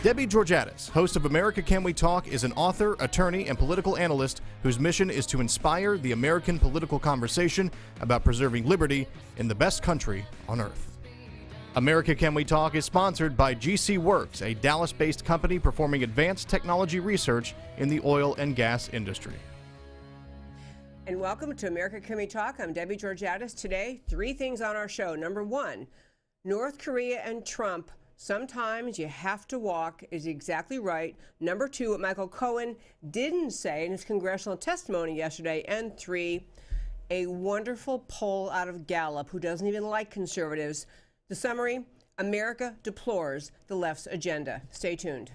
Debbie Georgatos, host of America Can We Talk, is an author, attorney, and political analyst whose mission is to inspire the American political conversation about preserving liberty in the best country on earth. America Can We Talk is sponsored by GC Works, a Dallas-based company performing advanced technology research in the oil and gas industry. And welcome to America Can We Talk. I'm Debbie Georgatos. Today, 3 things on our show. Number 1, North Korea and Trump. Sometimes you have to walk is exactly right. Number 2, what Michael Cohen didn't say in his congressional testimony yesterday. And 3, a wonderful poll out of Gallup, who doesn't even like conservatives. The summary: America deplores the left's agenda. Stay tuned.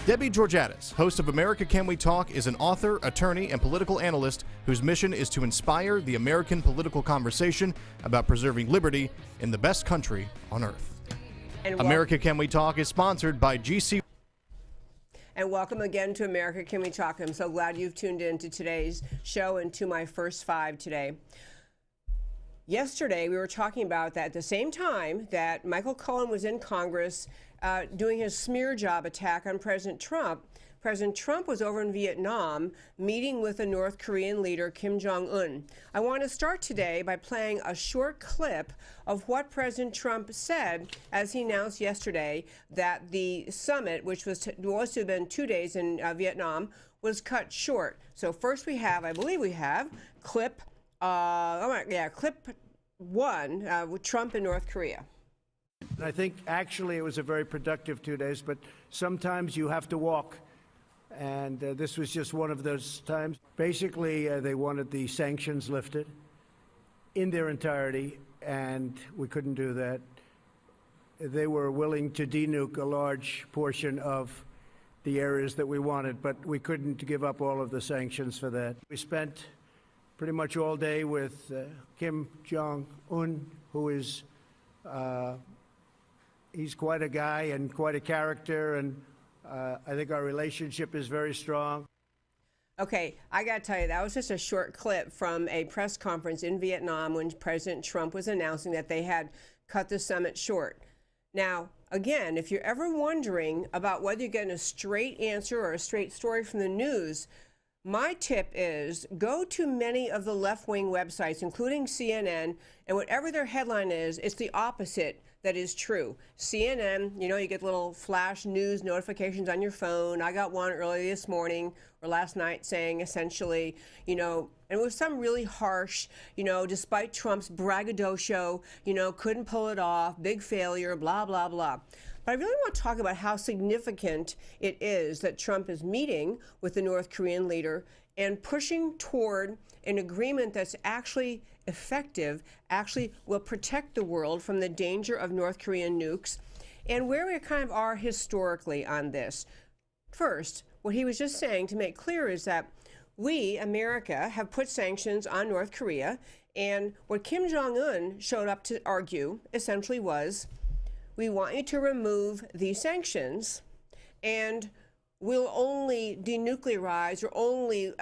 Debbie Georgatos, host of America Can We Talk, is an author, attorney, and political analyst whose mission is to inspire the American political conversation about preserving liberty in the best country on earth. And America Can We Talk is sponsored by GC. And welcome again to America Can We Talk. I'm so glad you've tuned in to today's show and to my first 5 today. Yesterday, we were talking about that at the same time that Michael Cohen was in Congress doing his smear job attack on President Trump. President Trump was over in Vietnam meeting with the North Korean leader, Kim Jong Un. I want to start today by playing a short clip of what President Trump said as he announced yesterday that the summit, which was to have been 2 days in Vietnam, was cut short. So first we have, I believe we have, clip 1 with Trump in North Korea. I think actually it was a very productive 2 days, but sometimes you have to walk. And this was just one of those times. Basically, they wanted the sanctions lifted in their entirety, and we couldn't do that. They were willing to denuke a large portion of the areas that we wanted, but we couldn't give up all of the sanctions for that. We spent pretty much all day with Kim Jong Un, who is he's quite a guy and quite a character, and I think our relationship is very strong. Okay, I got to tell you, that was just a short clip from a press conference in Vietnam when President Trump was announcing that they had cut the summit short. Now, again, if you're ever wondering about whether you're getting a straight answer or a straight story from the news, my tip is go to many of the left-wing websites, including CNN, and whatever their headline is, it's the opposite that is true. CNN, you know, you get little flash news notifications on your phone. I got one early this morning or last night saying essentially, you know, and it was some really harsh, you know, despite Trump's braggadocio, you know, couldn't pull it off, big failure, blah, blah, blah. But I really want to talk about how significant it is that Trump is meeting with the North Korean leader and pushing toward an agreement that's actually effective, actually will protect the world from the danger of North Korean nukes, and where we kind of are historically on this. First, what he was just saying to make clear is that we, America, have put sanctions on North Korea, and what Kim Jong Un showed up to argue essentially was, we want you to remove these sanctions, and we'll only denuclearize or only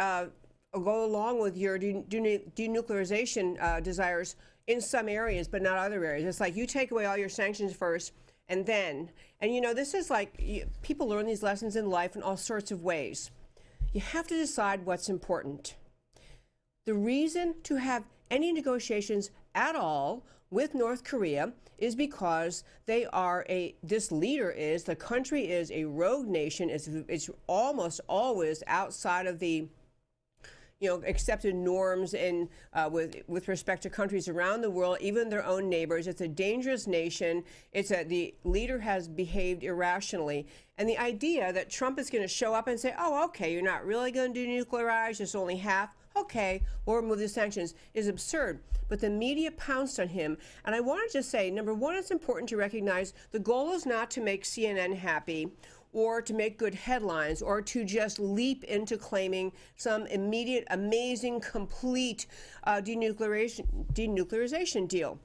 go along with your denuclearization desires in some areas, but not other areas. It's like you take away all your sanctions first, and then, and you know, this is like, people learn these lessons in life in all sorts of ways. You have to decide what's important. The reason to have any negotiations at all with North Korea is because they are this leader is, the country is a rogue nation. It's almost always outside of the, you know, accepted norms in with respect to countries around the world, even their own neighbors. It's a dangerous nation. The leader has behaved irrationally. And the idea that Trump is going to show up and say, oh, okay, you're not really going to denuclearize, just only half. Okay, we'll remove the sanctions, is absurd. But the media pounced on him. And I want to just say, number one, it's important to recognize the goal is not to make CNN happy or to make good headlines or to just leap into claiming some immediate, amazing, complete denuclearization deal.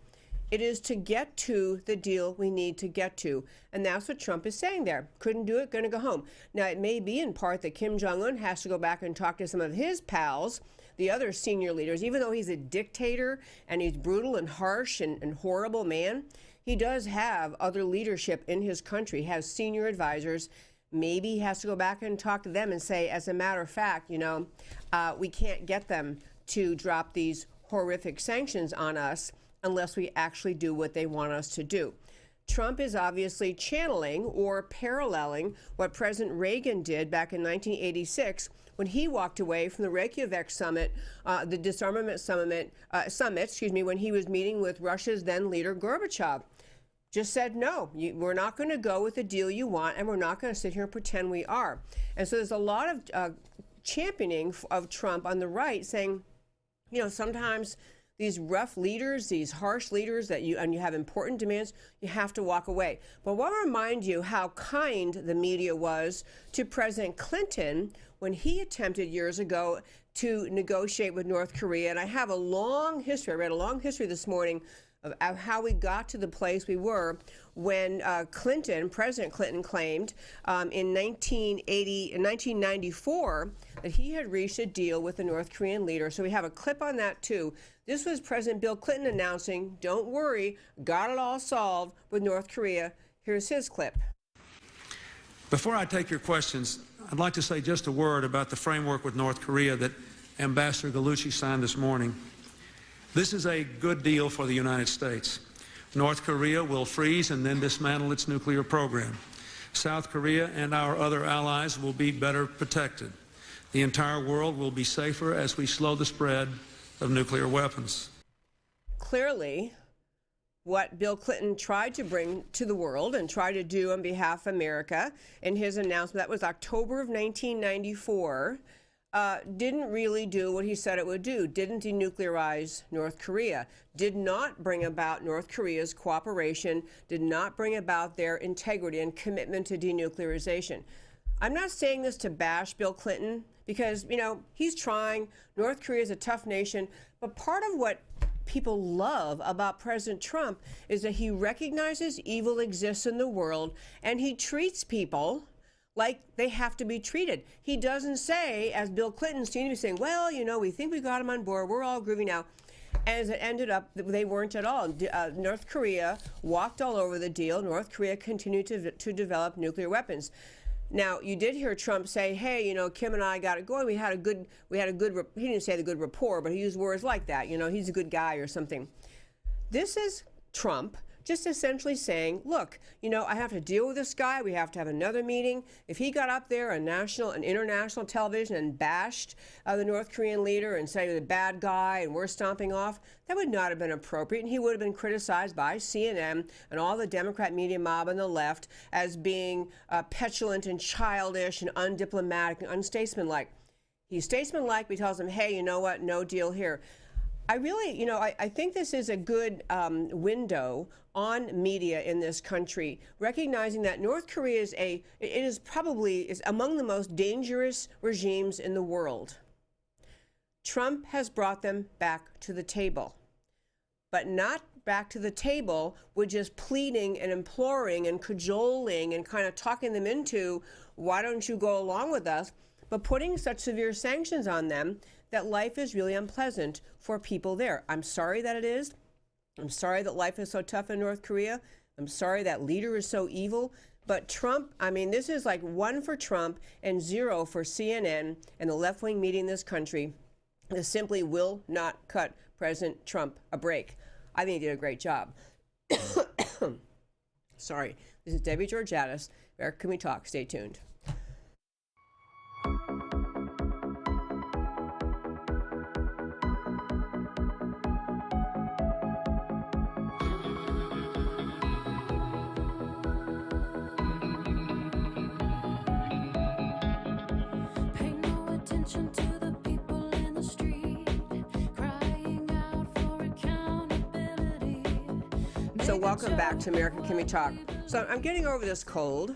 It is to get to the deal we need to get to. And that's what Trump is saying there. Couldn't do it, going to go home. Now, it may be in part that Kim Jong Un has to go back and talk to some of his pals, the other senior leaders. Even though he's a dictator and he's brutal and harsh and horrible man, he does have other leadership in his country, has senior advisors. Maybe he has to go back and talk to them and say, as a matter of fact, we can't get them to drop these horrific sanctions on us unless we actually do what they want us to do. Trump is obviously channeling or paralleling what President Reagan did back in 1986 when he walked away from the Reykjavik summit, the disarmament summit, when he was meeting with Russia's then leader Gorbachev. Just said, no, we're not going to go with the deal you want, and we're not going to sit here and pretend we are. And so there's a lot of championing of Trump on the right saying, sometimes these rough leaders, these harsh leaders and you have important demands, you have to walk away. But I want to remind you how kind the media was to President Clinton when he attempted years ago to negotiate with North Korea. And I have a long history. I read a long history this morning of how we got to the place we were when President Clinton claimed in 1994 that he had reached a deal with the North Korean leader. So we have a clip on that too. This was President Bill Clinton announcing, don't worry, got it all solved with North Korea. Here's his clip. Before I take your questions, I'd like to say just a word about the framework with North Korea that Ambassador Gallucci signed this morning. This is a good deal for the United States. North Korea will freeze and then dismantle its nuclear program. South Korea and our other allies will be better protected. The entire world will be safer as we slow the spread of nuclear weapons. Clearly, what Bill Clinton tried to bring to the world and tried to do on behalf of America in his announcement, that was October of 1994, didn't really do what he said it would do, didn't denuclearize North Korea, did not bring about North Korea's cooperation, did not bring about their integrity and commitment to denuclearization. I'm not saying this to bash Bill Clinton because, he's trying. North Korea is a tough nation. But part of what people love about President Trump is that he recognizes evil exists in the world and he treats people like they have to be treated. He doesn't say, as Bill Clinton seemed to be saying, well, we think we got him on board. We're all groovy now. As it ended up, they weren't at all. North Korea walked all over the deal. North Korea continued to develop nuclear weapons. Now, you did hear Trump say, hey, Kim and I got it going. We had a good, he didn't say the good rapport, but he used words like that. He's a good guy or something. This is Trump just essentially saying, look, I have to deal with this guy. We have to have another meeting. If he got up there on national and international television and bashed the North Korean leader and said the bad guy and we're stomping off, that would not have been appropriate. And he would have been criticized by CNN and all the Democrat media mob on the left as being petulant and childish and undiplomatic and unstatesmanlike. He's statesmanlike, but he tells them, hey, you know what, no deal here. I really, I think this is a good window on media in this country, recognizing that North Korea is among the most dangerous regimes in the world. Trump has brought them back to the table, but not back to the table with just pleading and imploring and cajoling and kind of talking them into, why don't you go along with us, but putting such severe sanctions on them that life is really unpleasant for people there. I'm sorry that it is. I'm sorry that life is so tough in North Korea. I'm sorry that leader is so evil. But Trump, this is like 1 for Trump and 0 for CNN and the left-wing media in this country. This simply will not cut President Trump a break. I think he did a great job. Sorry. This is Debbie Georgatos. Where can we talk? Stay tuned. So welcome back to America Can We Talk. So I'm getting over this cold.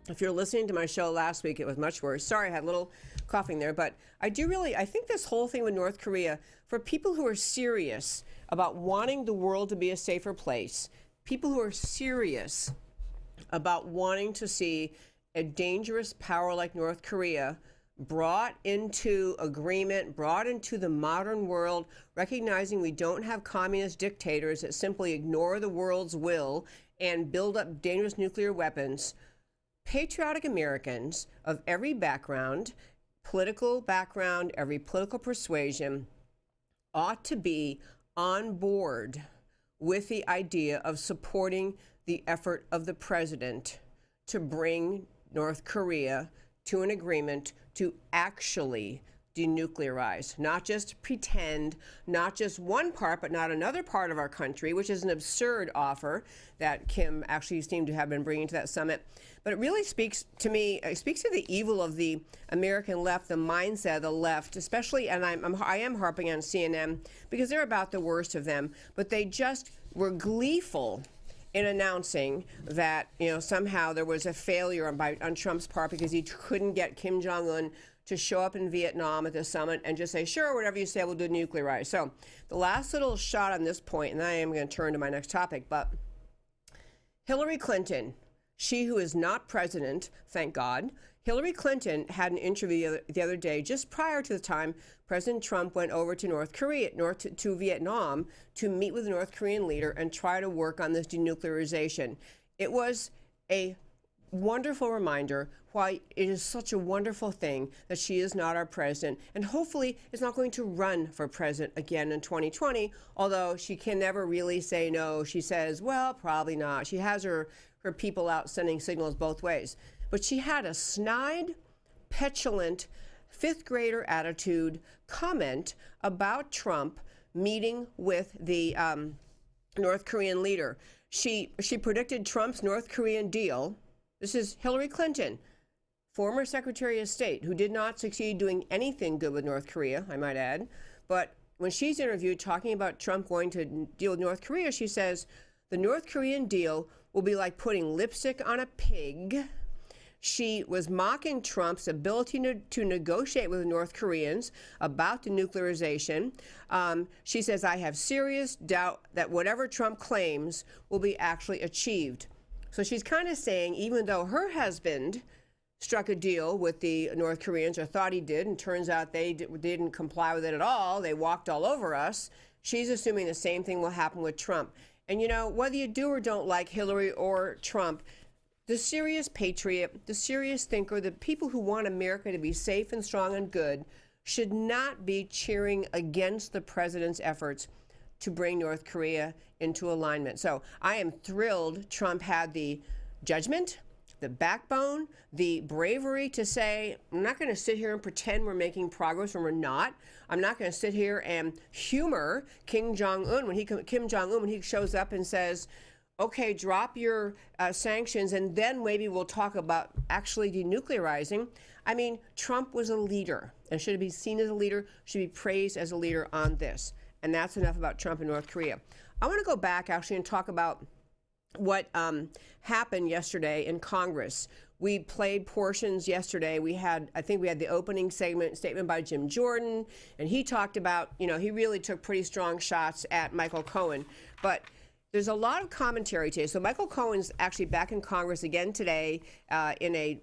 If you're listening to my show last week, it was much worse. Sorry, I had a little coughing there, but I think this whole thing with North Korea, for people who are serious about wanting the world to be a safer place, people who are serious about wanting to see a dangerous power like North Korea brought into agreement, brought into the modern world, recognizing we don't have communist dictators that simply ignore the world's will and build up dangerous nuclear weapons. Patriotic Americans of every background, every political persuasion, ought to be on board with the idea of supporting the effort of the president to bring North Korea to an agreement to actually denuclearize, not just pretend, not just one part, but not another part of our country, which is an absurd offer that Kim actually seemed to have been bringing to that summit. But it really speaks to me, it speaks to the evil of the American left, the mindset of the left, especially, and I am harping on CNN because they're about the worst of them, but they just were gleeful in announcing that, somehow there was a failure on Trump's part because he couldn't get Kim Jong Un to show up in Vietnam at the summit and just say, sure, whatever you say, we'll denuclearize. So the last little shot on this point, and then I am going to turn to my next topic, but Hillary Clinton, she who is not president, thank God, Hillary Clinton had an interview the other day, just prior to the time President Trump went over to to Vietnam to meet with the North Korean leader and try to work on this denuclearization. It was a wonderful reminder why it is such a wonderful thing that she is not our president and hopefully is not going to run for president again in 2020, although she can never really say no. She says, well, probably not. She has her people out sending signals both ways. But she had a snide, petulant, fifth grader attitude comment about Trump meeting with the North Korean leader. She predicted Trump's North Korean deal. This is Hillary Clinton, former Secretary of State, who did not succeed doing anything good with North Korea, I might add. But when she's interviewed talking about Trump going to deal with North Korea, she says, the North Korean deal will be like putting lipstick on a pig. She was mocking Trump's ability to negotiate with the North Koreans about denuclearization. She says, I have serious doubt that whatever Trump claims will be actually achieved. So she's kind of saying, even though her husband struck a deal with the North Koreans, or thought he did, and turns out they didn't comply with it at all, they walked all over us, she's assuming the same thing will happen with Trump. And whether you do or don't like Hillary or Trump, the serious patriot, the serious thinker, the people who want America to be safe and strong and good should not be cheering against the president's efforts to bring North Korea into alignment. So I am thrilled Trump had the judgment, the backbone, the bravery to say, I'm not going to sit here and pretend we're making progress when we're not. I'm not going to sit here and humor Kim Jong Un when he shows up and says, okay, drop your sanctions, and then maybe we'll talk about actually denuclearizing. I mean, Trump was a leader and should be seen as a leader, should be praised as a leader on this. And that's enough about Trump and North Korea. I want to go back actually and talk about what happened yesterday in Congress. We played portions yesterday. I think we had the opening statement by Jim Jordan, and he talked about, he really took pretty strong shots at Michael Cohen. But there's a lot of commentary today. So Michael Cohen's actually back in Congress again today in a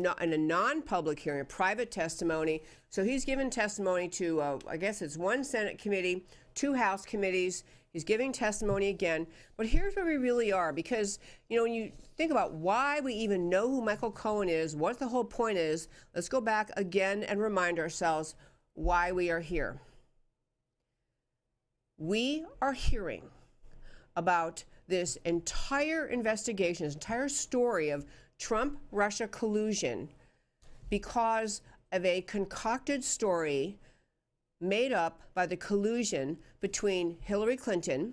non-public hearing, a private testimony. So he's given testimony to, I guess it's one Senate committee, 2 House committees. He's giving testimony again. But here's where we really are, because, when you think about why we even know who Michael Cohen is, what the whole point is, let's go back again and remind ourselves why we are here. We are hearing about this entire investigation, this entire story of Trump-Russia collusion because of a concocted story made up by the collusion between Hillary Clinton,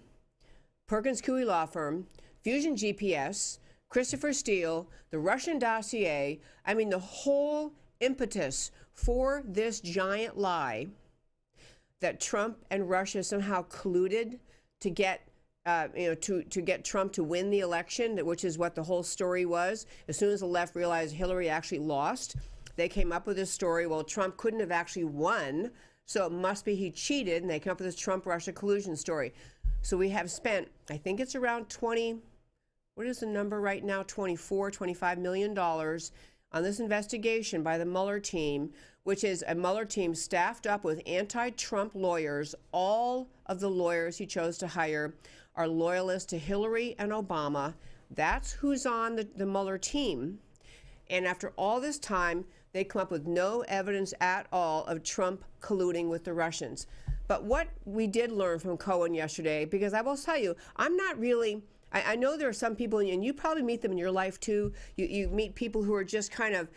Perkins Coie Law Firm, Fusion GPS, Christopher Steele, the Russian dossier. I mean, the whole impetus for this giant lie that Trump and Russia somehow colluded to get to get Trump to win the election, which is what the whole story was. As soon as the left realized Hillary actually lost, they came up with this story. Well, Trump couldn't have actually won, so it must be he cheated, and they came up with this Trump-Russia collusion story. So we have spent, I think it's around 20, what is the number right now? $25 million on this investigation by the Mueller team, which is a Mueller team staffed up with anti-Trump lawyers. All of the lawyers he chose to hire are loyalists to Hillary and Obama. That's who's on the Mueller team. And after all this time, they come up with no evidence at all of Trump colluding with the Russians. But what we did learn from Cohen yesterday, because I will tell you, I'm not really, I know there are some people, and you probably meet them in your life too. You meet people who are just kind of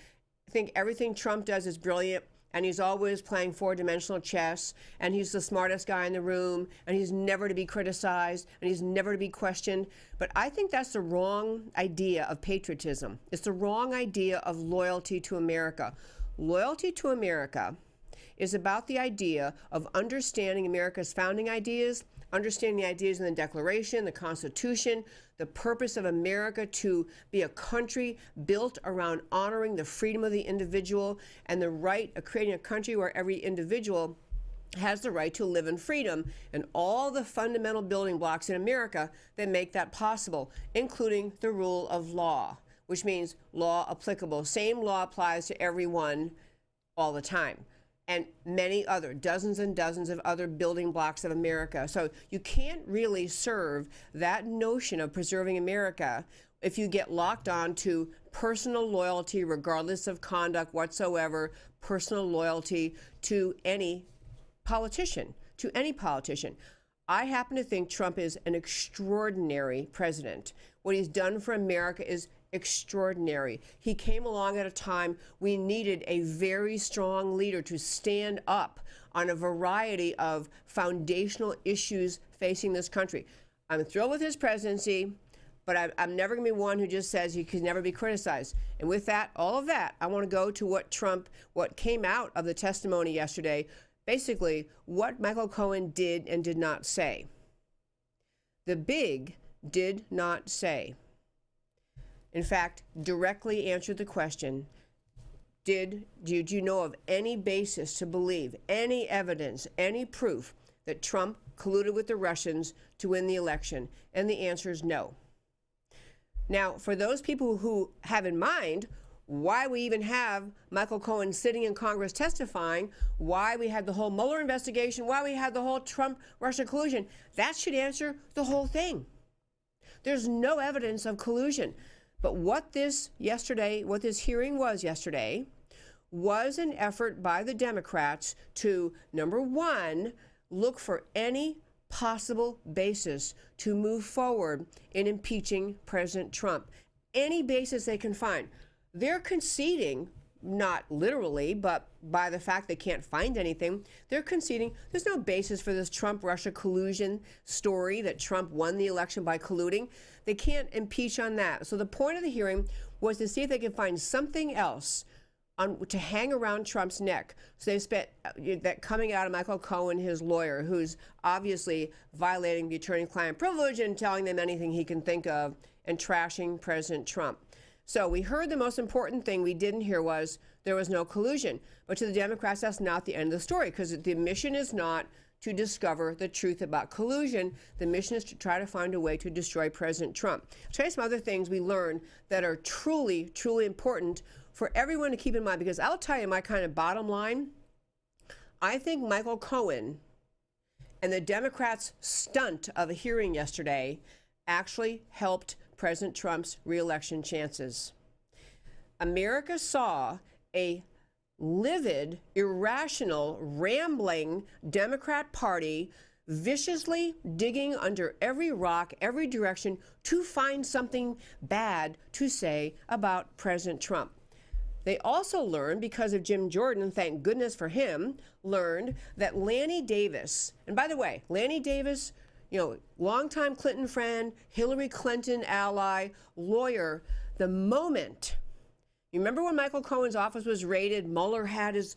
think everything Trump does is brilliant, and he's always playing four-dimensional chess, and he's the smartest guy in the room, and he's never to be criticized, and he's never to be questioned. But I think that's the wrong idea of patriotism. It's the wrong idea of loyalty to America. Loyalty to America is about the idea of understanding America's founding ideas, understanding the ideas in the Declaration, the Constitution, the purpose of America to be a country built around honoring the freedom of the individual and the right of creating a country where every individual has the right to live in freedom, and all the fundamental building blocks in America that make that possible, including the rule of law, which means law applicable. Same law applies to everyone all the time. And many other, dozens and dozens of other building blocks of America. So you can't really serve that notion of preserving America if you get locked on to personal loyalty, regardless of conduct whatsoever, personal loyalty to any politician, I happen to think Trump is an extraordinary president. What he's done for America is extraordinary. He came along at a time we needed a very strong leader to stand up on a variety of foundational issues facing this country. I'm thrilled with his presidency, but I'm never going to be one who just says he can never be criticized. And with that, all of that, I want to go to what came out of the testimony yesterday, basically what Michael Cohen did and did not say. The big did not say. In fact, directly answered the question, do you know of any basis to believe, any evidence, any proof that Trump colluded with the Russians to win the election? And the answer is no. Now, for those people who have in mind why we even have Michael Cohen sitting in Congress testifying, why we had the whole Mueller investigation, why we had the whole Trump-Russia collusion, that should answer the whole thing. There's no evidence of collusion. But what this hearing was yesterday was an effort by the Democrats to, number one, look for any possible basis to move forward in impeaching President Trump. Any basis they can find. They're conceding, not literally, but by the fact they can't find anything, they're conceding there's no basis for this Trump-Russia collusion story that Trump won the election by colluding. They can't impeach on that. So the point of the hearing was to see if they could find something else to hang around Trump's neck. So they spent that coming out of Michael Cohen, his lawyer, who's obviously violating the attorney-client privilege and telling them anything he can think of and trashing President Trump. So we heard the most important thing we didn't hear was there was no collusion. But to the Democrats, that's not the end of the story, because the mission is not to discover the truth about collusion. The mission is to try to find a way to destroy President Trump. I'll tell you some other things we learned that are truly, truly important for everyone to keep in mind, because I'll tell you my kind of bottom line. I think Michael Cohen and the Democrats' stunt of a hearing yesterday actually helped President Trump's re-election chances. America saw a livid, irrational, rambling Democrat Party viciously digging under every rock, every direction to find something bad to say about President Trump. They also learned, because of Jim Jordan, thank goodness for him, learned that Lanny Davis, and by the way, Lanny Davis, longtime Clinton friend, Hillary Clinton ally, lawyer, the moment, you remember when Michael Cohen's office was raided, Mueller had his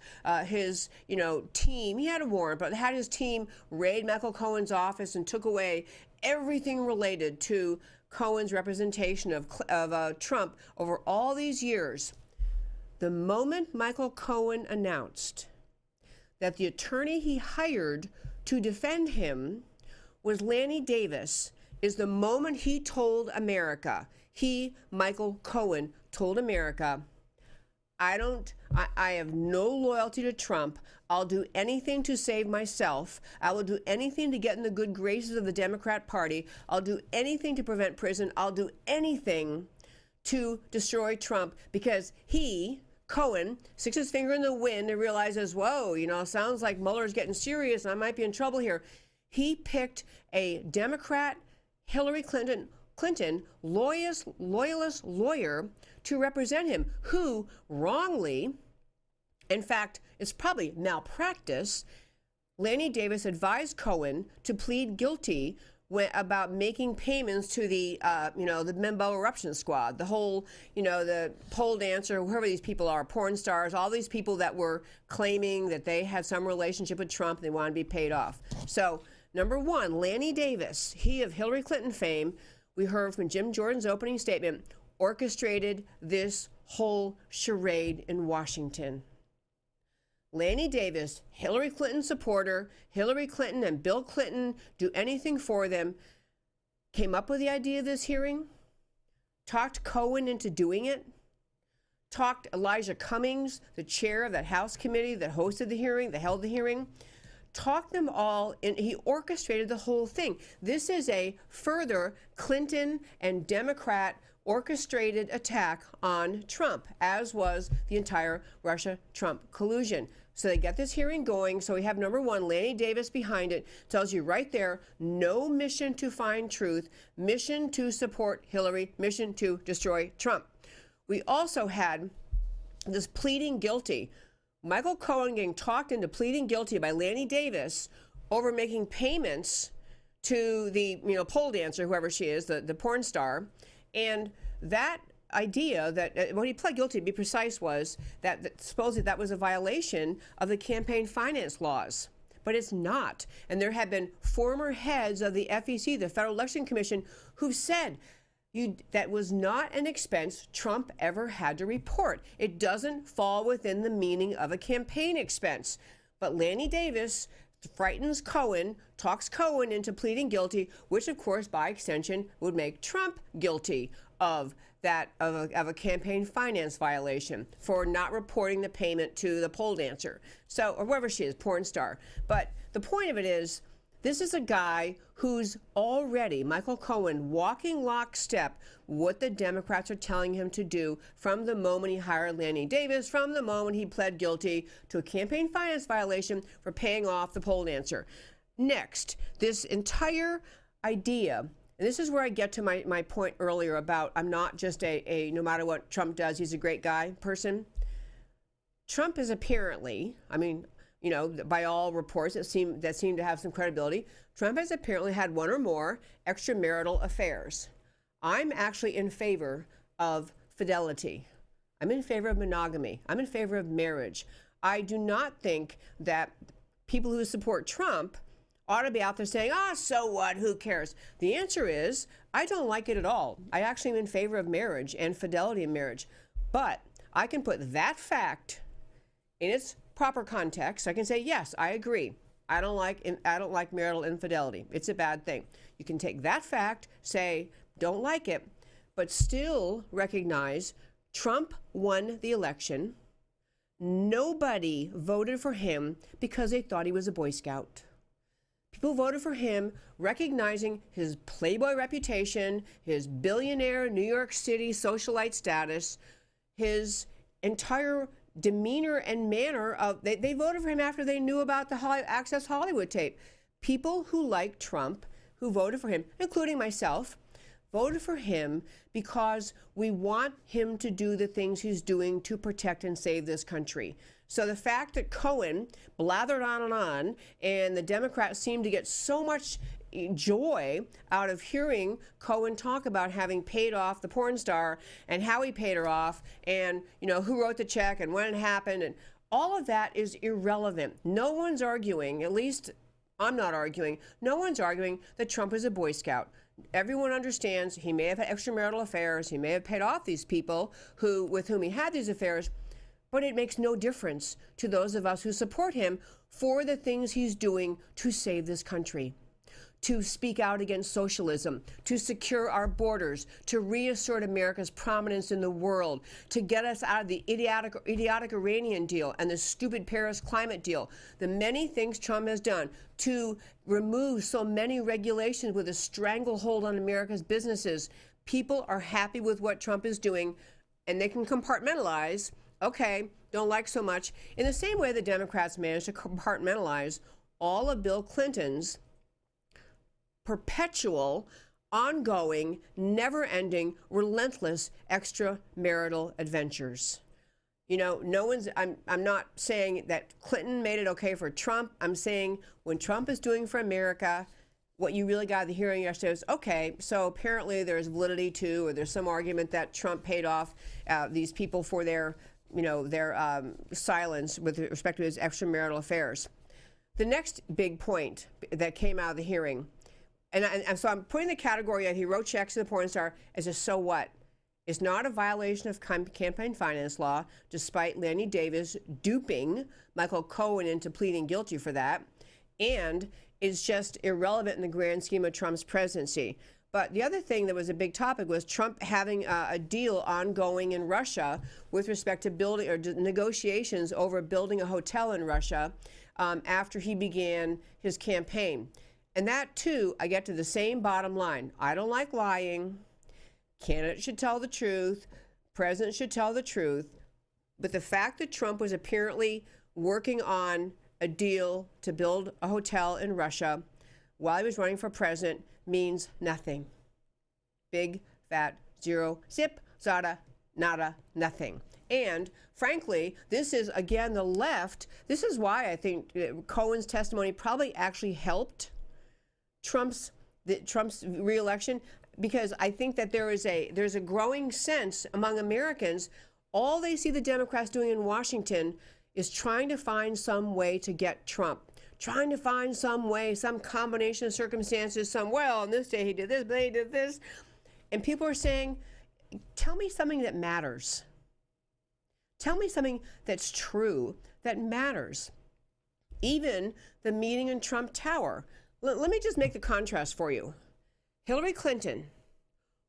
team, he had a warrant, but had his team raid Michael Cohen's office and took away everything related to Cohen's representation of Trump over all these years. The moment Michael Cohen announced that the attorney he hired to defend him was Lanny Davis, is the moment he told America, Michael Cohen, told America, I have no loyalty to Trump. I'll do anything to save myself. I will do anything to get in the good graces of the Democrat Party. I'll do anything to prevent prison. I'll do anything to destroy Trump, because Cohen, sticks his finger in the wind and realizes, whoa, sounds like Mueller's getting serious and I might be in trouble here. He picked a Democrat, Hillary Clinton loyalist lawyer to represent him, who wrongly, in fact, it's probably malpractice, Lanny Davis advised Cohen to plead guilty about making payments to the Membo Eruption Squad, the whole, the pole dancer, whoever these people are, porn stars, all these people that were claiming that they had some relationship with Trump and they wanted to be paid off. So, number one, Lanny Davis, he of Hillary Clinton fame, we heard from Jim Jordan's opening statement, orchestrated this whole charade in Washington. Lanny Davis, Hillary Clinton supporter, Hillary Clinton and Bill Clinton do anything for them, came up with the idea of this hearing, talked Cohen into doing it, talked Elijah Cummings, the chair of that House committee that hosted the hearing, that held the hearing, talked them all in. He orchestrated the whole thing. This is a further Clinton and Democrat orchestrated attack on Trump, as was the entire Russia-Trump collusion. So they get this hearing going. So we have, number one, Lanny Davis behind it. Tells you right there, no mission to find truth, mission to support Hillary, mission to destroy Trump. We also had this pleading guilty. Michael Cohen getting talked into pleading guilty by Lanny Davis over making payments to the pole dancer, whoever she is, the porn star. And that idea that what he pled guilty, to be precise, was that supposedly that was a violation of the campaign finance laws. But it's not. And there have been former heads of the FEC, the Federal Election Commission, who've said that was not an expense Trump ever had to report. It doesn't fall within the meaning of a campaign expense. But Lanny Davis frightens Cohen, talks Cohen into pleading guilty, which of course by extension would make Trump guilty of a campaign finance violation for not reporting the payment to the pole dancer, or whoever she is, porn star. But the point of it is, this is a guy who's already, Michael Cohen, walking lockstep what the Democrats are telling him to do from the moment he hired Lanny Davis, from the moment he pled guilty to a campaign finance violation for paying off the pole dancer. Next, this entire idea, and this is where I get to my point earlier about I'm not just a no matter what Trump does, he's a great guy person. Trump is apparently, by all reports that seem to have some credibility, Trump has apparently had one or more extramarital affairs. I'm actually in favor of fidelity. I'm in favor of monogamy. I'm in favor of marriage. I do not think that people who support Trump ought to be out there saying, so what, who cares? The answer is, I don't like it at all. I actually am in favor of marriage and fidelity in marriage. But I can put that fact in its proper context. I can say, yes, I agree. I don't like marital infidelity. It's a bad thing. You can take that fact, say, don't like it, but still recognize Trump won the election. Nobody voted for him because they thought he was a Boy Scout. People voted for him recognizing his playboy reputation, his billionaire New York City socialite status, his entire demeanor and manner of, they voted for him after they knew about the Access Hollywood tape. People who like Trump, who voted for him, including myself, voted for him because we want him to do the things he's doing to protect and save this country. So the fact that Cohen blathered on, and the Democrats seemed to get so much joy out of hearing Cohen talk about having paid off the porn star and how he paid her off and, who wrote the check and when it happened, and all of that is irrelevant. No one's arguing, at least I'm not arguing. No one's arguing that Trump is a Boy Scout. Everyone understands he may have had extramarital affairs. He may have paid off these people with whom he had these affairs, but it makes no difference to those of us who support him for the things he's doing to save this country, to speak out against socialism, to secure our borders, to reassert America's prominence in the world, to get us out of the idiotic Iranian deal and the stupid Paris climate deal. The many things Trump has done to remove so many regulations with a stranglehold on America's businesses. People are happy with what Trump is doing, and they can compartmentalize. Okay, don't like so much. In the same way the Democrats managed to compartmentalize all of Bill Clinton's perpetual, ongoing, never-ending, relentless extramarital adventures. You know, I'm not saying that Clinton made it okay for Trump. I'm saying when Trump is doing for America, what you really got at the hearing yesterday is, okay, so apparently there's validity to, or there's some argument that Trump paid off these people for their silence with respect to his extramarital affairs. The next big point that came out of the hearing, and so I'm putting the category of he wrote checks to the porn star as a so what. It's not a violation of campaign finance law, despite Lanny Davis duping Michael Cohen into pleading guilty for that, and it's just irrelevant in the grand scheme of Trump's presidency. But the other thing that was a big topic was Trump having a deal ongoing in Russia with respect to building or negotiations over building a hotel in Russia after he began his campaign. And that, too, I get to the same bottom line. I don't like lying. Candidates should tell the truth. Presidents should tell the truth. But the fact that Trump was apparently working on a deal to build a hotel in Russia while he was running for president means nothing. Big, fat, zero, zip, zada, nada, nothing. And frankly, this is, again, the left. This is why I think Cohen's testimony probably actually helped Trump's reelection, because I think that there's a growing sense among Americans, all they see the Democrats doing in Washington is trying to find some way to get Trump, trying to find some way, some combination of circumstances, well, on this day he did this, but they did this. And people are saying, tell me something that matters. Tell me something that's true, that matters. Even the meeting in Trump Tower. Let me just make the contrast for you. Hillary Clinton,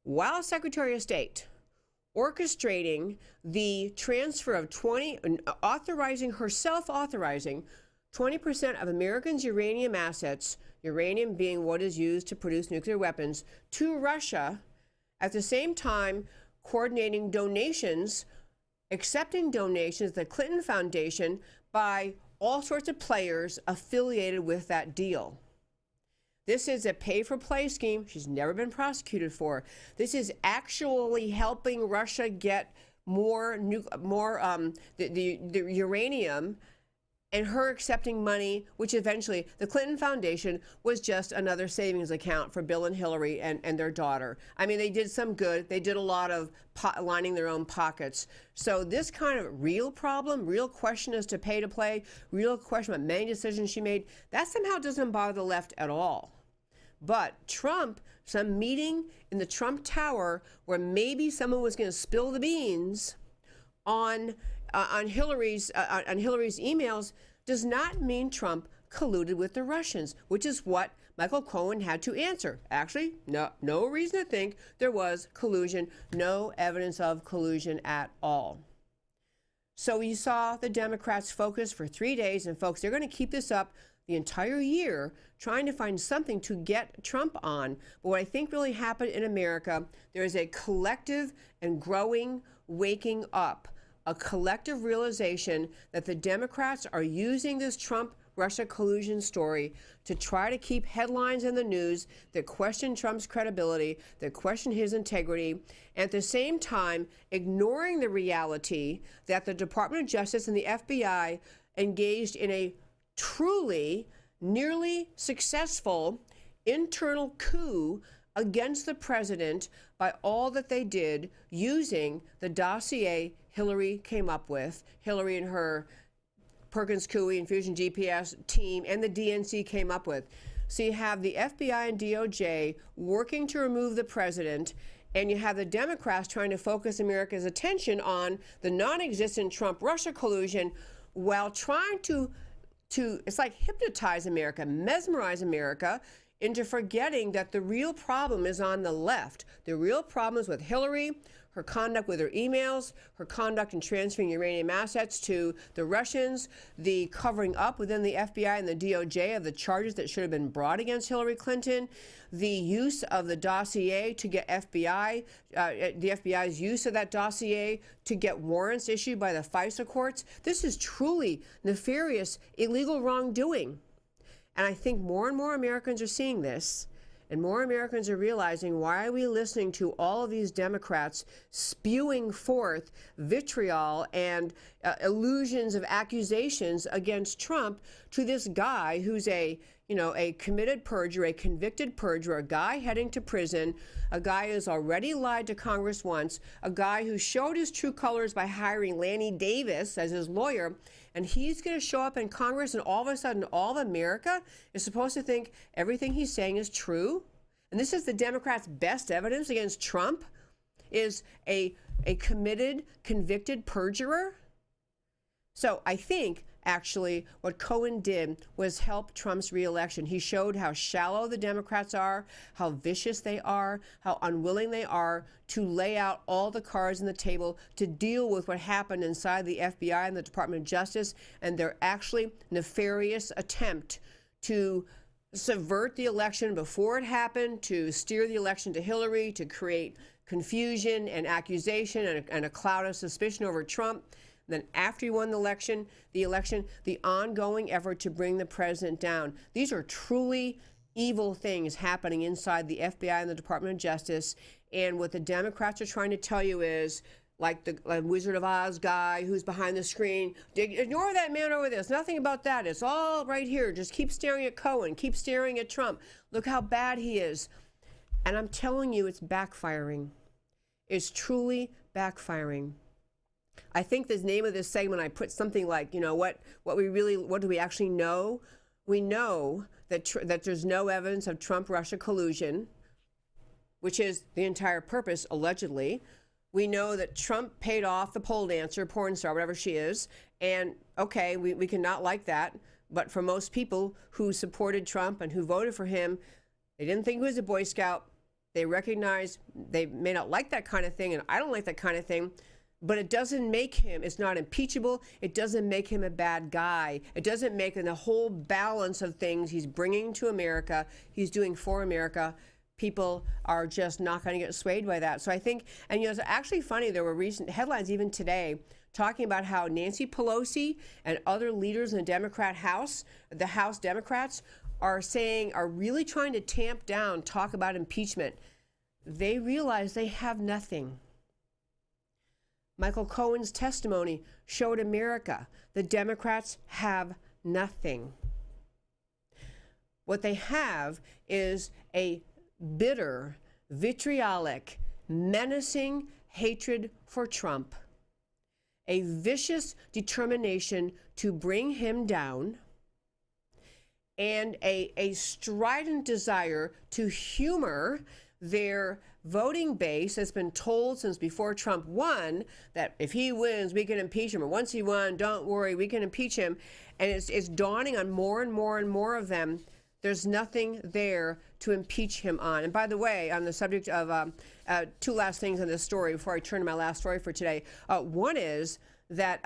while Secretary of State, orchestrating the transfer of authorizing 20% of Americans' uranium assets, uranium being what is used to produce nuclear weapons, to Russia, at the same time coordinating donations, accepting donations, the Clinton Foundation, by all sorts of players affiliated with that deal. This is a pay-for-play scheme she's never been prosecuted for. This is actually helping Russia get the uranium, and her accepting money, which eventually the Clinton Foundation was just another savings account for Bill and Hillary and their daughter. I mean, they did some good. They did a lot of lining their own pockets. So this kind of real problem, real question as to pay to play, real question about many decisions she made, that somehow doesn't bother the left at all. But Trump, some meeting in the Trump Tower where maybe someone was going to spill the beans on Hillary's emails, does not mean Trump colluded with the Russians, which is what Michael Cohen had to answer. Actually, no reason to think there was collusion, no evidence of collusion at all. So you saw the Democrats focus for 3 days, and folks, they're going to keep this up the entire year, trying to find something to get Trump on. But what I think really happened in America, there is a collective and growing waking up, a collective realization that the Democrats are using this Trump-Russia collusion story to try to keep headlines in the news that question Trump's credibility, that question his integrity, and at the same time ignoring the reality that the Department of Justice and the FBI engaged in a truly nearly successful internal coup against the president by all that they did using the dossier Hillary came up with, Hillary and her Perkins Coie and Fusion GPS team and the DNC came up with. So you have the FBI and DOJ working to remove the president, and you have the Democrats trying to focus America's attention on the non-existent Trump-Russia collusion while trying to it's like hypnotize America, mesmerize America into forgetting that the real problem is on the left. The real problem is with Hillary, her conduct with her emails, her conduct in transferring uranium assets to the Russians, the covering up within the FBI and the DOJ of the charges that should have been brought against Hillary Clinton, the use of the dossier to get the FBI's use of that dossier to get warrants issued by the FISA courts. This is truly nefarious, illegal wrongdoing. And I think more and more Americans are seeing this. And more Americans are realizing, why are we listening to all of these Democrats spewing forth vitriol and illusions of accusations against Trump to this guy who's a committed perjurer, a convicted perjurer, a guy heading to prison, a guy who's already lied to Congress once, a guy who showed his true colors by hiring Lanny Davis as his lawyer, and he's going to show up in Congress, and all of a sudden all of America is supposed to think everything he's saying is true? And this is the Democrats' best evidence against Trump, is a committed, convicted perjurer? So I think, actually, what Cohen did was help Trump's reelection. He showed how shallow the Democrats are, how vicious they are, how unwilling they are to lay out all the cards on the table to deal with what happened inside the FBI and the Department of Justice, and their actually nefarious attempt to subvert the election before it happened, to steer the election to Hillary, to create confusion and accusation and a cloud of suspicion over Trump. Then after he won the election, the ongoing effort to bring the president down. These are truly evil things happening inside the FBI and the Department of Justice. And what the Democrats are trying to tell you is, like the Wizard of Oz guy who's behind the screen, ignore that man over there. It's nothing about that. It's all right here. Just keep staring at Cohen. Keep staring at Trump. Look how bad he is. And I'm telling you, it's backfiring. It's truly backfiring. I think the name of this segment, I put something like, what do we actually know? We know that there's no evidence of Trump-Russia collusion, which is the entire purpose, allegedly. We know that Trump paid off the pole dancer, porn star, whatever she is. And okay, we cannot like that. But for most people who supported Trump and who voted for him, they didn't think he was a Boy Scout. They recognize they may not like that kind of thing, and I don't like that kind of thing. But it doesn't make him, it's not impeachable. It doesn't make him a bad guy. It doesn't make the whole balance of things he's bringing to America, he's doing for America. People are just not going to get swayed by that. So I think, and it's actually funny, there were recent headlines even today talking about how Nancy Pelosi and other leaders in the Democrat House, the House Democrats, are really trying to tamp down talk about impeachment. They realize they have nothing. Michael Cohen's testimony showed America the Democrats have nothing. What they have is a bitter, vitriolic, menacing hatred for Trump, a vicious determination to bring him down, and a strident desire to humor their voting base that's been told since before Trump won that if he wins, we can impeach him. Or once he won, don't worry, we can impeach him. And it's dawning on more and more and more of them. There's nothing there to impeach him on. And by the way, on the subject of two last things on this story before I turn to my last story for today. One is that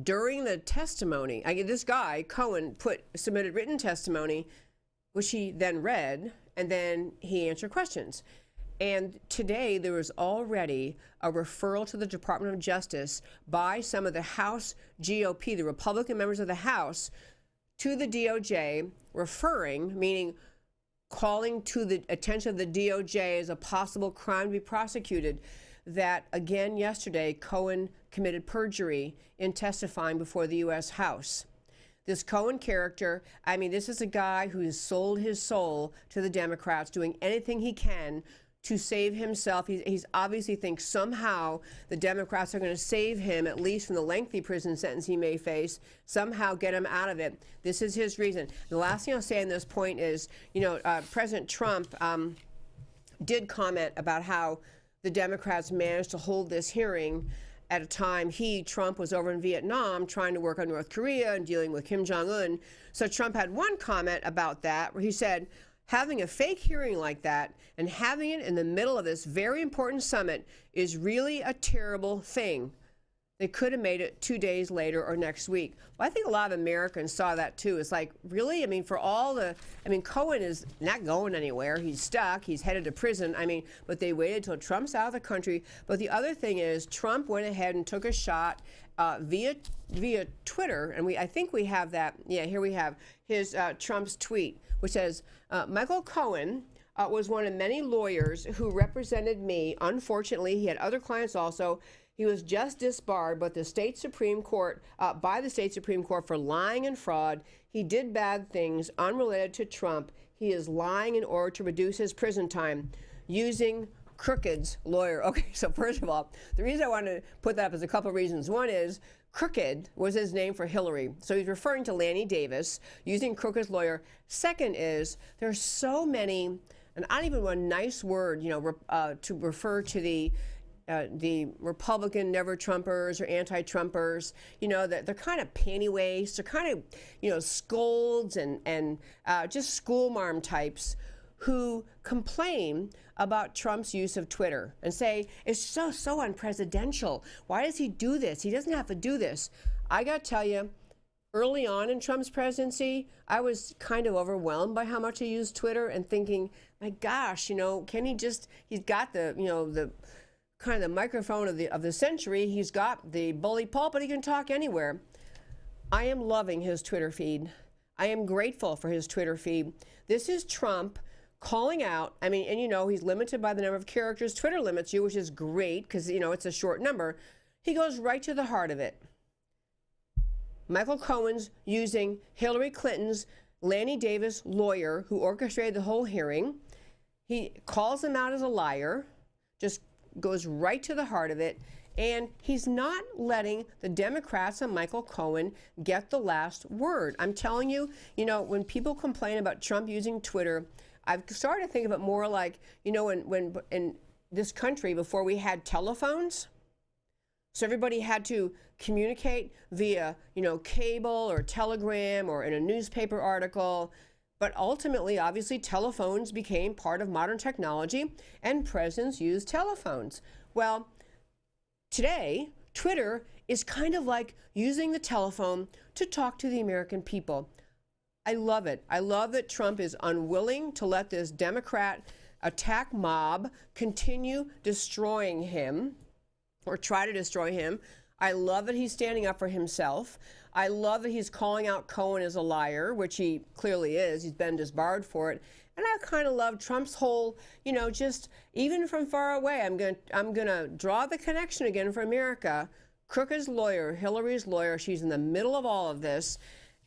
during the testimony, this guy, Cohen, submitted written testimony, which he then read, and then he answered questions. And today there was already a referral to the Department of Justice by some of the House GOP, the Republican members of the House, to the DOJ, meaning calling to the attention of the DOJ as a possible crime to be prosecuted, that again yesterday Cohen committed perjury in testifying before the U.S. House. This Cohen character, this is a guy who has sold his soul to the Democrats, doing anything he can to save himself. He's obviously thinks somehow the Democrats are going to save him, at least from the lengthy prison sentence he may face, somehow get him out of it. This is his reason. The last thing I'll say on this point is, President Trump did comment about how the Democrats managed to hold this hearing at a time Trump was over in Vietnam trying to work on North Korea and dealing with Kim Jong Un. So Trump had one comment about that where he said, having a fake hearing like that and having it in the middle of this very important summit is really a terrible thing. They could have made it 2 days later or next week. Well, I think a lot of Americans saw that too. It's like, really? Cohen is not going anywhere. He's stuck. He's headed to prison. But they waited till Trump's out of the country. But the other thing is Trump went ahead and took a shot via Twitter. And I think we have that. Yeah, here we have his Trump's tweet, which says, Michael Cohen was one of many lawyers who represented me. Unfortunately, he had other clients also. He was just disbarred by the state Supreme Court for lying and fraud. He did bad things unrelated to Trump. He is lying in order to reduce his prison time using Crooked's lawyer. Okay, so first of all, the reason I want to put that up is a couple of reasons. One is Crooked was his name for Hillary. So he's referring to Lanny Davis using Crooked's lawyer. Second is there's so many, and I don't even want a nice word, to refer to the Republican never-Trumpers or anti-Trumpers, that they're kind of panty waist, they're kind of, scolds and just schoolmarm types who complain about Trump's use of Twitter and say, it's so unpresidential. Why does he do this? He doesn't have to do this. I got to tell you, early on in Trump's presidency, I was kind of overwhelmed by how much he used Twitter and thinking, my gosh, can he just, he's got the kind of the microphone of the century. He's got the bully pulpit. He can talk anywhere. I am loving his Twitter feed. I am grateful for his Twitter feed. This is Trump calling out. He's limited by the number of characters Twitter limits you, which is great because, it's a short number. He goes right to the heart of it. Michael Cohen's using Hillary Clinton's Lanny Davis lawyer who orchestrated the whole hearing. He calls him out as a liar, just goes right to the heart of it, and he's not letting the Democrats and Michael Cohen get the last word. I'm telling you, when people complain about Trump using Twitter, I've started to think of it more like, when in this country, before we had telephones, so everybody had to communicate via, cable or telegram or in a newspaper article. But ultimately, obviously, telephones became part of modern technology, and presidents use telephones. Well, today, Twitter is kind of like using the telephone to talk to the American people. I love it. I love that Trump is unwilling to let this Democrat attack mob continue destroying him or try to destroy him. I love that he's standing up for himself. I love that he's calling out Cohen as a liar, which he clearly is. He's been disbarred for it. And I kind of love Trump's whole, just even from far away, I'm gonna draw the connection again for America. Crooked's lawyer, Hillary's lawyer, she's in the middle of all of this,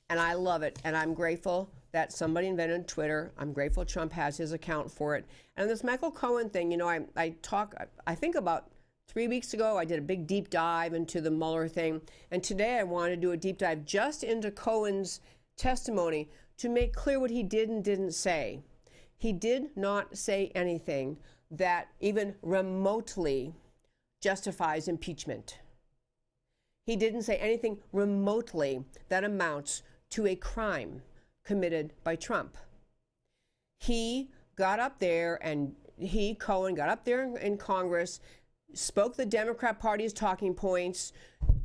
and I love it. And I'm grateful that somebody invented Twitter. I'm grateful Trump has his account for it. And this Michael Cohen thing, I think about 3 weeks ago, I did a big deep dive into the Mueller thing. And today I want to do a deep dive just into Cohen's testimony to make clear what he did and didn't say. He did not say anything that even remotely justifies impeachment. He didn't say anything remotely that amounts to a crime committed by Trump. He got up there and Cohen got up there in Congress, spoke the Democrat Party's talking points,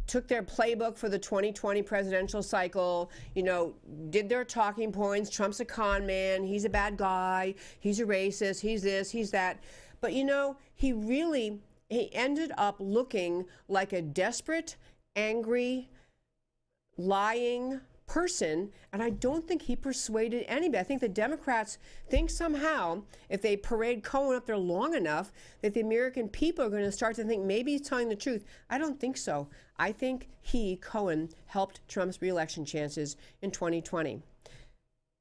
took their playbook for the 2020 presidential cycle, did their talking points. Trump's a con man. He's a bad guy. He's a racist. He's this, he's that. But, he ended up looking like a desperate, angry, lying person, and I don't think he persuaded anybody. I think the Democrats think somehow if they parade Cohen up there long enough that the American people are going to start to think maybe he's telling the truth. I don't think so. I think Cohen, helped Trump's reelection chances in 2020.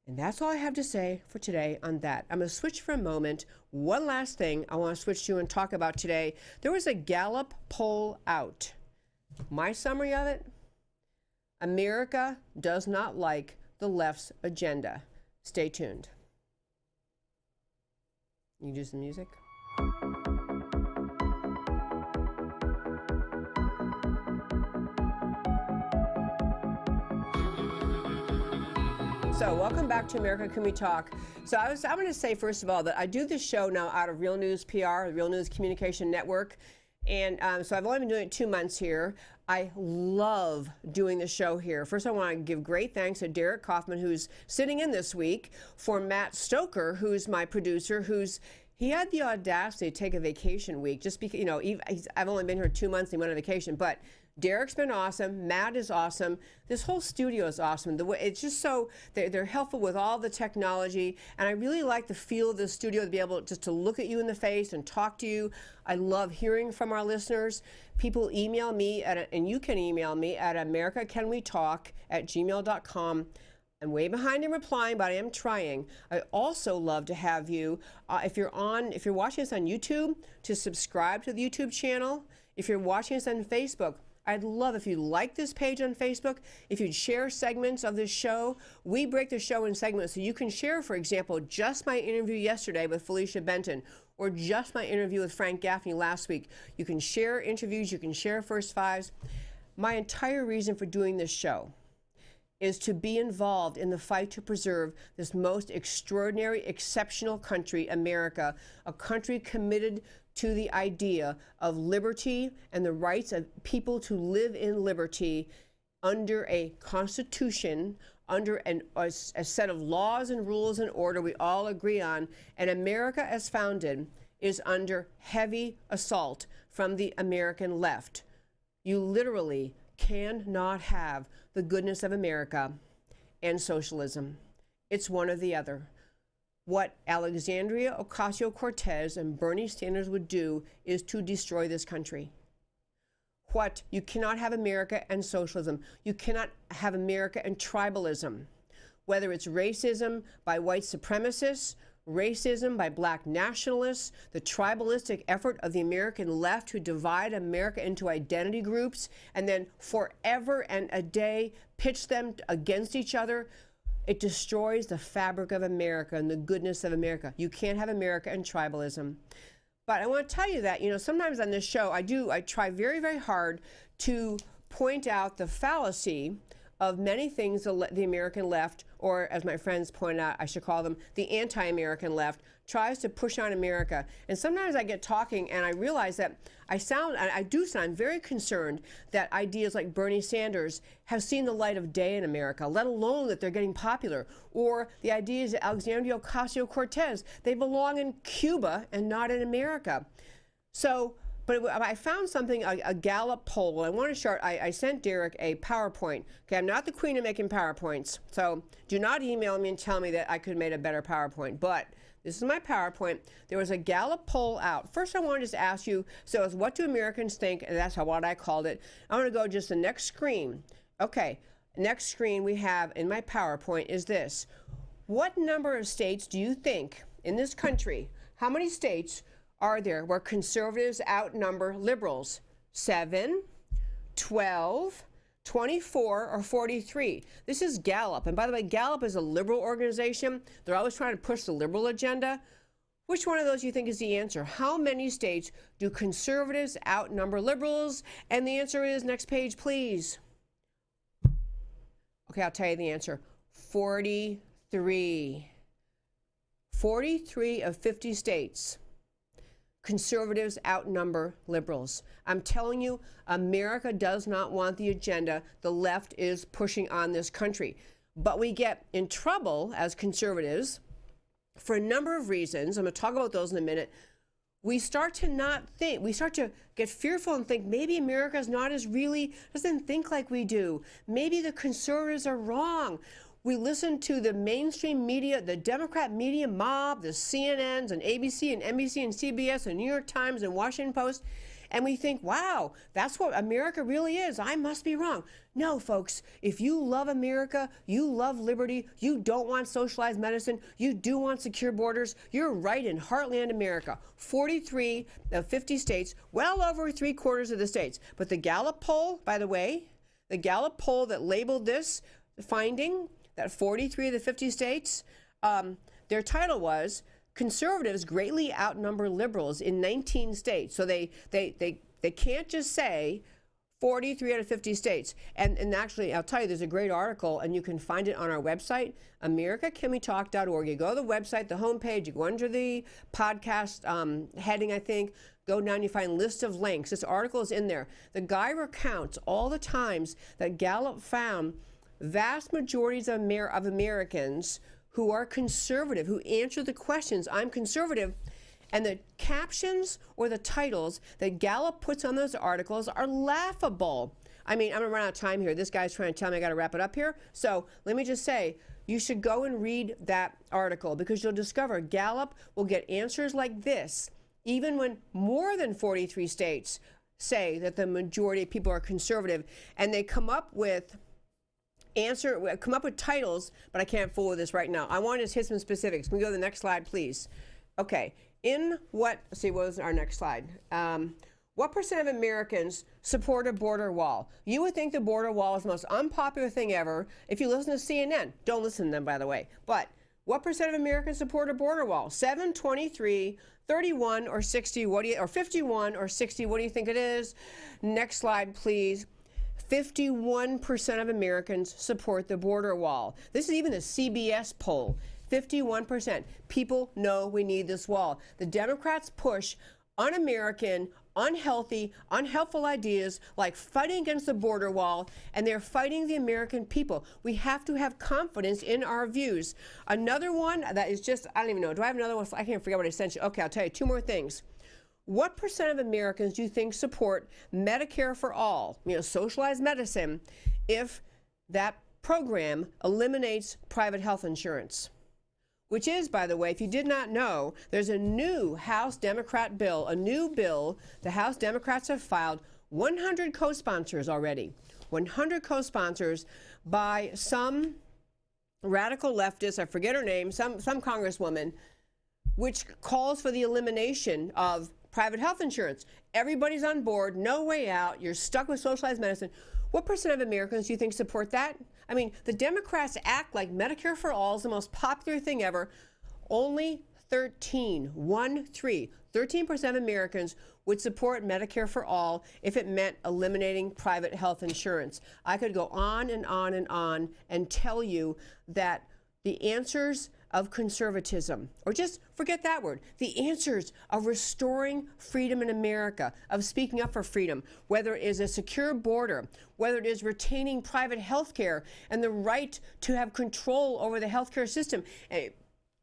And that's all I have to say for today on that. I'm going to switch for a moment. One last thing I want to switch to and talk about today. There was a Gallup poll out. My summary of it: America does not like the left's agenda. Stay tuned. You can do some music. So welcome back to America Can We Talk. So I'm going to say, first of all, that I do this show now out of Real News PR, the Real News Communication Network. And so I've only been doing it 2 months here. I love doing the show here. First, I want to give great thanks to Derek Kaufman, who's sitting in this week, for Matt Stoker, who's my producer, he had the audacity to take a vacation week just because, you know, I've only been here 2 months and he went on vacation. But Derek's been awesome. Matt is awesome. This whole studio is awesome. The way it's just so they're helpful with all the technology, and I really like the feel of the studio to be able just to look at you in the face and talk to you. I love hearing from our listeners. People email me and you can email me at americacanwetalk@gmail.com. I'm way behind in replying, but I am trying. I also love to have you, if you're watching us on YouTube, to subscribe to the YouTube channel. If you're watching us on Facebook, I'd love if you like this page on Facebook, if you'd share segments of this show. We break the show in segments, so you can share, for example, just my interview yesterday with Felicia Benton, or just my interview with Frank Gaffney last week. You can share interviews, you can share First Fives. My entire reason for doing this show is to be involved in the fight to preserve this most extraordinary, exceptional country, America, a country committed to the idea of liberty and the rights of people to live in liberty under a constitution, under a set of laws and rules and order we all agree on. And America, as founded, is under heavy assault from the American left. You literally cannot have the goodness of America and socialism. It's one or the other. What Alexandria Ocasio-Cortez and Bernie Sanders would do is to destroy this country. You cannot have America and socialism. You cannot have America and tribalism. Whether it's racism by white supremacists, racism by black nationalists, the tribalistic effort of the American left to divide America into identity groups and then forever and a day pitch them against each other. It destroys the fabric of America and the goodness of America. You can't have America and tribalism. But I want to tell you that, you know, sometimes on this show, I try very, very hard to point out the fallacy of many things the American left, or as my friends point out, I should call them the anti-American left, tries to push on America. And sometimes I get talking and I realize that I do sound very concerned that ideas like Bernie Sanders have seen the light of day in America, let alone that they're getting popular. Or the ideas of Alexandria Ocasio-Cortez, they belong in Cuba and not in America. So, but I found something, a Gallup poll. I want to share. I sent Derek a PowerPoint. Okay, I'm not the queen of making PowerPoints, so do not email me and tell me that I could have made a better PowerPoint. But this is my PowerPoint. There was a Gallup poll out. First, I want to just ask you, so it's what do Americans think? And that's what I called it. I'm going to go just the next screen. Okay, next screen we have in my PowerPoint is this. What number of states do you think in this country, how many states are there where conservatives outnumber liberals? 7, 12, 24, or 43? This is Gallup. And by the way, Gallup is a liberal organization. They're always trying to push the liberal agenda. Which one of those do you think is the answer? How many states do conservatives outnumber liberals? And the answer is, next page, please. Okay, I'll tell you the answer. 43. 43 of 50 states. Conservatives outnumber liberals. I'm telling you, America does not want the agenda the left is pushing on this country. But we get in trouble as conservatives for a number of reasons. I'm going to talk about those in a minute. We start to not think, we start to get fearful and think maybe America's not as really, doesn't think like we do. Maybe the conservatives are wrong. We listen to the mainstream media, the Democrat media mob, the CNNs and ABC and NBC and CBS and New York Times and Washington Post, And we think, wow, that's what America really is. I must be wrong. No, folks, if you love America, you love liberty, you don't want socialized medicine, you do want secure borders, you're right in heartland America. 43 of 50 states, well over 3/4 of the states. But the Gallup poll, by the way, the Gallup poll that labeled this finding, that 43 of the 50 states, their title was "Conservatives Greatly Outnumber Liberals in 19 States." So they can't just say 43 out of 50 states. And actually, I'll tell you, there's a great article, and you can find it on our website, americacanwetalk.org. You go to the website, the homepage, you go under the podcast heading, I think, go down, you find list of links. This article is in there. The guy recounts all the times that Gallup found vast majorities of Americans who are conservative, who answer the questions, I'm conservative, and the captions or the titles that Gallup puts on those articles are laughable. I mean, I'm gonna run out of time here. This guy's trying to tell me I gotta wrap it up here. So let me just say, you should go and read that article, because you'll discover Gallup will get answers like this, even when more than 43 states say that the majority of people are conservative, and they come up with titles, but I can't fool with this right now. I want to just hit some specifics. Can we go to the next slide, please? Okay. What was our next slide? What percent of Americans support a border wall? You would think the border wall is the most unpopular thing ever. If you listen to CNN, don't listen to them, by the way. But what percent of Americans support a border wall? 7, 23, 31, or 60? Or 51 or 60? What do you think it is? Next slide, please. 51% of Americans support the border wall. This is even a CBS poll. 51%. People know we need this wall. The Democrats push un-American, unhealthy, unhelpful ideas like fighting against the border wall, and they're fighting the American people. We have to have confidence in our views. Another one that is just, I don't even know. Do I have another one? I can't forget what I sent you. Okay, I'll tell you two more things. What percent of Americans do you think support Medicare for all, socialized medicine, if that program eliminates private health insurance? Which is, by the way, if you did not know, there's a new House Democrat bill, a new bill the House Democrats have filed, 100 co-sponsors already, 100 co-sponsors by some radical leftist, I forget her name, some congresswoman, which calls for the elimination of private health insurance. Everybody's on board, no way out, you're stuck with socialized medicine. What percent of Americans do you think support that? I mean, the Democrats act like Medicare for all is the most popular thing ever. Only 13% of Americans would support Medicare for all if it meant eliminating private health insurance. I could go on and on and on and tell you that the answers of conservatism, or just forget that word, the answers of restoring freedom in America, of speaking up for freedom, whether it is a secure border, whether it is retaining private health care and the right to have control over the healthcare system,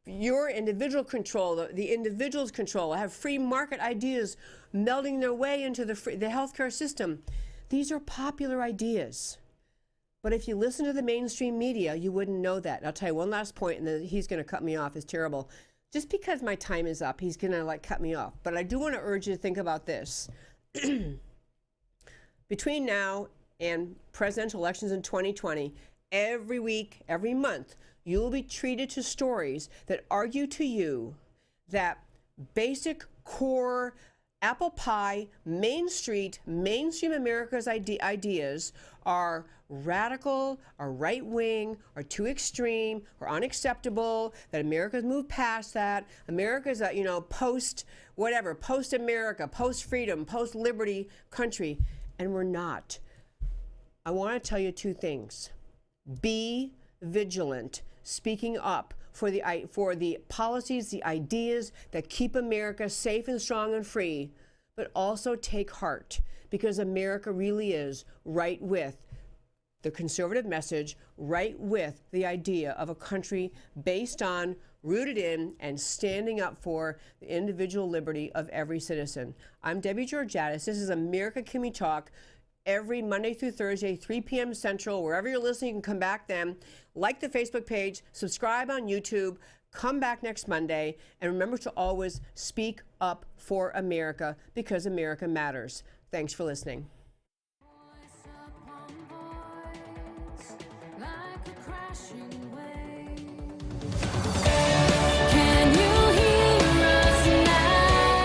your individual control, the individual's control, have free market ideas melding their way into the healthcare system. These are popular ideas. But if you listen to the mainstream media, you wouldn't know that. And I'll tell you one last point, and then he's going to cut me off. It's terrible. Just because my time is up, he's going to cut me off. But I do want to urge you to think about this. Between now and presidential elections in 2020, every week, every month, you will be treated to stories that argue to you that basic core apple pie, mainstream America's ideas are radical, are right-wing, are too extreme, or unacceptable, that America's moved past that. America's a, post-America, post-freedom, post-liberty country, and we're not. I want to tell you two things. Be vigilant, speaking up for the policies, the ideas that keep America safe and strong and free, but also take heart, because America really is right with the conservative message, right with the idea of a country based on, rooted in, and standing up for the individual liberty of every citizen. I'm Debbie Georgatos. This is America Can We Talk, every Monday through Thursday, 3 p.m. Central. Wherever you're listening, you can come back then. Like the Facebook page, subscribe on YouTube, Come back next Monday, and remember to always speak up for America, because America matters. Thanks for listening.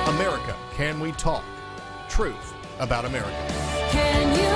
America, Can We Talk? Truth about America. Can you